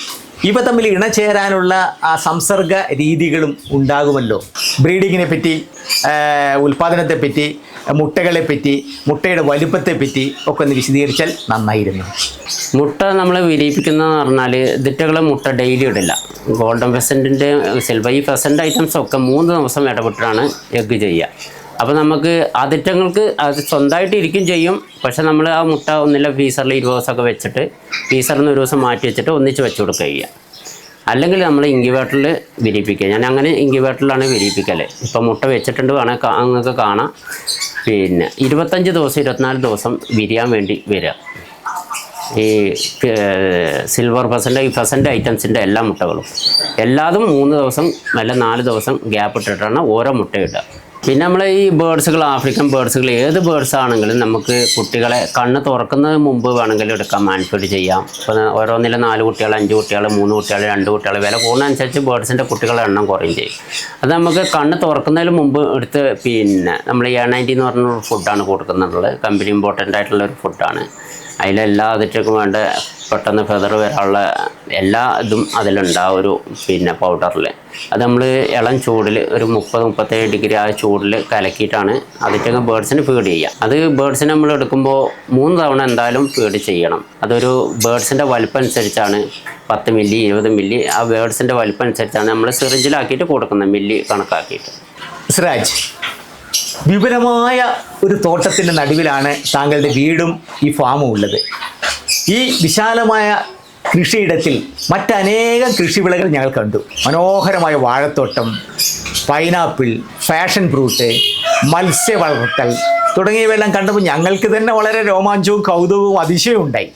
ഇവ തമ്മിൽ ഇണചേരാനുള്ള ആ സംസർഗ രീതികളും ഉണ്ടാകുമല്ലോ. ബ്രീഡിങ്ങിനെ പറ്റി, ഉൽപ്പാദനത്തെപ്പറ്റി, മുട്ടകളെപ്പറ്റി, മുട്ടയുടെ വലുപ്പത്തെപ്പറ്റി ഒക്കെ ഒന്ന് വിശദീകരിച്ചാൽ നന്നായിരുന്നു. മുട്ട നമ്മൾ വിരിയിപ്പിക്കുന്നതെന്ന് പറഞ്ഞാൽ ദിറ്റകൾ മുട്ട ഡെയിലി ഇടില്ല. ഗോൾഡൻ ഫെസൻറ്റിൻ്റെ സിൽവർ ഈ ഫെസൻ്റ് ഐറ്റംസൊക്കെ 3 ദിവസം ഇടപെട്ടാണ് എഗ്ഗ് ചെയ്യുക. അപ്പോൾ നമുക്ക് അതിറ്റങ്ങൾക്ക് അത് സ്വന്തമായിട്ട് ഇരിക്കും ചെയ്യും. പക്ഷെ നമ്മൾ ആ മുട്ട ഒന്നില്ല ഫീസറിൽ 20 ദിവസമൊക്കെ വെച്ചിട്ട് ഫീസറിൽ നിന്ന് ഒരു ദിവസം മാറ്റി വെച്ചിട്ട് ഒന്നിച്ച് വെച്ച് കൊടുക്കുക ചെയ്യുക. അല്ലെങ്കിൽ നമ്മൾ ഇൻക്യുബേറ്ററിൽ വിരിയിപ്പിക്കുക. ഞാൻ അങ്ങനെ ഇൻക്യുബേറ്ററിലാണ് വിരിയിപ്പിക്കൽ. ഇപ്പം മുട്ട വെച്ചിട്ടുണ്ട് നിങ്ങൾക്ക് കാണാം. പിന്നെ 25 ദിവസം 24 ദിവസം വിരിയാൻ വേണ്ടി വരിക. ഈ സിൽവർ ഫസൻ്റ് ഐറ്റംസിൻ്റെ എല്ലാ മുട്ടകളും എല്ലാതും 3 ദിവസം അല്ല 4 ദിവസം ഗ്യാപ്പ് ഇട്ടിട്ടാണ് ഓരോ മുട്ട ഇടുക. പിന്നെ നമ്മൾ ഈ ബേഡ്സുകൾ, ആഫ്രിക്കൻ ബേഡ്സുകൾ, ഏത് ബേഡ്സ് ആണെങ്കിലും നമുക്ക് കുട്ടികളെ കണ്ണ് തുറക്കുന്നതിന് മുമ്പ് വേണമെങ്കിലും എടുക്കാം, മാനിഫെക്ട് ചെയ്യാം. ഇപ്പോൾ ഓരോന്നിലും 4 കുട്ടികൾ, 5 കുട്ടികൾ, 3 കുട്ടികൾ, 2 കുട്ടികൾ, വില കൂടുന്നതനുസരിച്ച് ബേഡ്സിൻ്റെ കുട്ടികളുടെ എണ്ണം കുറയും ചെയ്യും. അത് നമുക്ക് കണ്ണ് തുറക്കുന്നതിന് മുമ്പ് എടുത്ത് പിന്നെ നമ്മൾ A90 എന്ന് പറഞ്ഞൊരു ഫുഡാണ് കൊടുക്കുന്നുള്ളത്. കമ്പനി ഇമ്പോർട്ടൻ്റ് ആയിട്ടുള്ളൊരു ഫുഡാണ്. അതിലെല്ലാ അതിറ്റേക്കും വേണ്ട പെട്ടെന്ന് ഫെദർ വരാനുള്ള എല്ലാ ഇതും അതിലുണ്ടാവും ഒരു പിന്നെ പൗഡറിൽ. അത് നമ്മൾ ഇളം ചൂടിൽ ഒരു 30-37 ഡിഗ്രി ആ ചൂടിൽ കലക്കിയിട്ടാണ് അതിറ്റങ്ങ് ബേഡ്സിന് ഫീഡ് ചെയ്യുക. അത് ബേഡ്സിന് നമ്മൾ എടുക്കുമ്പോൾ 3 തവണ എന്തായാലും ഫീഡ് ചെയ്യണം. അതൊരു ബേഡ്സിൻ്റെ വലിപ്പം അനുസരിച്ചാണ് 10 മില്ലി 20 മില്ലി ആ ബേഡ്സിൻ്റെ വലിപ്പം അനുസരിച്ചാണ് നമ്മൾ സിറിഞ്ചിലാക്കിയിട്ട് കൊടുക്കുന്നത്, മില്ലി കണക്കാക്കിയിട്ട്. സിറാജ്, വിപുലമായ ഒരു തോട്ടത്തിൻ്റെ നടുവിലാണ് താങ്കളുടെ വീടും ഈ ഫാമും ഉള്ളത്. ഈ വിശാലമായ കൃഷിയിടത്തിൽ മറ്റനേകം കൃഷിവിളകൾ ഞങ്ങൾ കണ്ടു. മനോഹരമായ വാഴത്തോട്ടം, പൈനാപ്പിൾ, ഫാഷൻ ഫ്രൂട്ട്, മത്സ്യ വളർത്തൽ തുടങ്ങിയവയെല്ലാം കണ്ടപ്പോൾ ഞങ്ങൾക്ക് തന്നെ വളരെ രോമാഞ്ചവും കൗതുകവും അതിശയവും ഉണ്ടായി.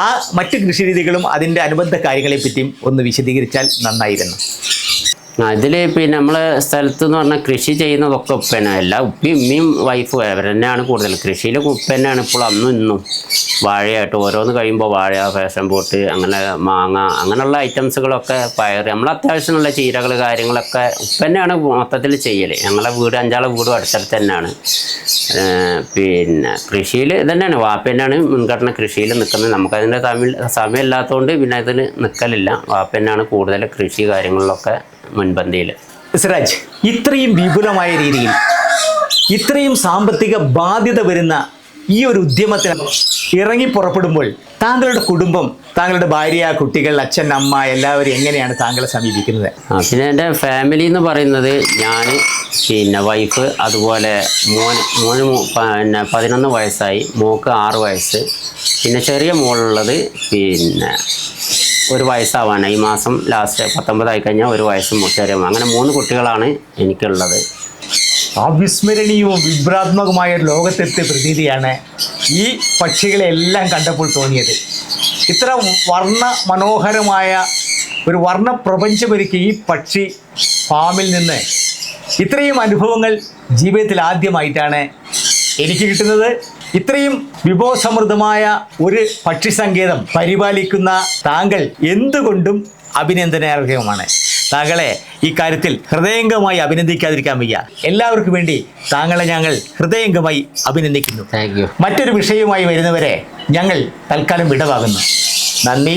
ആ മറ്റ് കൃഷിരീതികളും അതിൻ്റെ അനുബന്ധ കാര്യങ്ങളെപ്പറ്റിയും ഒന്ന് വിശദീകരിച്ചാൽ നന്നായിരുന്നു. അതിൽ പിന്നെ നമ്മളെ സ്ഥലത്ത് എന്ന് പറഞ്ഞാൽ കൃഷി ചെയ്യുന്നതൊക്കെ ഉപ്പന്നെ. എല്ലാ ഉപ്പയും ഉമ്മയും വൈഫും അവർ തന്നെയാണ് കൂടുതൽ. കൃഷിയിൽ ഉപ്പ തന്നെയാണ് ഇപ്പോൾ അന്നും ഇന്നും. വാഴയായിട്ട് ഓരോന്ന് കഴിയുമ്പോൾ വാഴ, ഫാഷൻ ഫ്രൂട്ട്, അങ്ങനെ മാങ്ങ, അങ്ങനെയുള്ള ഐറ്റംസുകളൊക്കെ, പയർ, നമ്മൾ അത്യാവശ്യമുള്ള ചീരകൾ കാര്യങ്ങളൊക്കെ ഉപ്പ തന്നെയാണ് മൊത്തത്തിൽ ചെയ്യൽ. ഞങ്ങളെ വീട് 5 വീടും അടുത്തടുത്ത് തന്നെയാണ്. പിന്നെ കൃഷിയിൽ തന്നെയാണ് വാപ്പ തന്നെയാണ് മുൻഗണന കൃഷിയിൽ നിൽക്കുന്നത്. നമുക്കതിൻ്റെ സമയമില്ലാത്തതുകൊണ്ട് പിന്നെ അതിന് നിൽക്കലില്ല. വാപ്പ തന്നെയാണ് കൂടുതൽ കൃഷി കാര്യങ്ങളിലൊക്കെ മുൻപന്തിയിൽ. സിറാജ്, ഇത്രയും വിപുലമായ രീതിയിൽ ഇത്രയും സാമ്പത്തിക ബാധ്യത വരുന്ന ഈ ഒരു ഉദ്യമത്തിന് ഇറങ്ങി പുറപ്പെടുമ്പോൾ താങ്കളുടെ കുടുംബം, താങ്കളുടെ ഭാര്യ, കുട്ടികൾ, അച്ഛൻ, അമ്മ എല്ലാവരും എങ്ങനെയാണ് താങ്കളെ സമീപിക്കുന്നത്? പിന്നെ എൻ്റെ ഫാമിലി എന്ന് പറയുന്നത് ഞാൻ, പിന്നെ വൈഫ്, അതുപോലെ മോന് പിന്നെ 11 വയസ്സായി, മോക്ക് 6 വയസ്സ്, പിന്നെ ചെറിയ മോളുള്ളത് പിന്നെ 1 വയസ്സാവാനായി. ഈ മാസം ലാസ്റ്റ് 19 ആയി കഴിഞ്ഞാൽ 1 വയസ്സും ചെറിയ. അങ്ങനെ 3 കുട്ടികളാണ് എനിക്കുള്ളത്. അവിസ്മരണീയവും വിഭ്രാത്മകമായ ഒരു ലോകത്തെത്തിയ പ്രതീതിയാണ് ഈ പക്ഷികളെല്ലാം കണ്ടപ്പോൾ തോന്നിയത്. ഇത്ര വർണ്ണ മനോഹരമായ ഒരു വർണ്ണപ്രപഞ്ചമൊരുക്കി ഈ പക്ഷി ഫാമിൽ നിന്ന് ഇത്രയും അനുഭവങ്ങൾ ജീവിതത്തിൽ ആദ്യമായിട്ടാണ് എനിക്ക് കിട്ടുന്നത്. ഇത്രയും വിഭവസമൃദ്ധമായ ഒരു പക്ഷി സങ്കേതം പരിപാലിക്കുന്ന താങ്കൾ എന്തുകൊണ്ടും അഭിനന്ദനാർഹമാണ്. താങ്കളെ ഈ കാര്യത്തിൽ ഹൃദയംഗമായി അഭിനന്ദിക്കാതിരിക്കാൻ വയ്യ. എല്ലാവർക്കും വേണ്ടി താങ്കളെ ഞങ്ങൾ ഹൃദയംഗമായി അഭിനന്ദിക്കുന്നു. Thank you. മറ്റൊരു വിഷയവുമായി വരുന്നവരെ ഞങ്ങൾ തൽക്കാലം വിടവാകുന്നു. നന്ദി.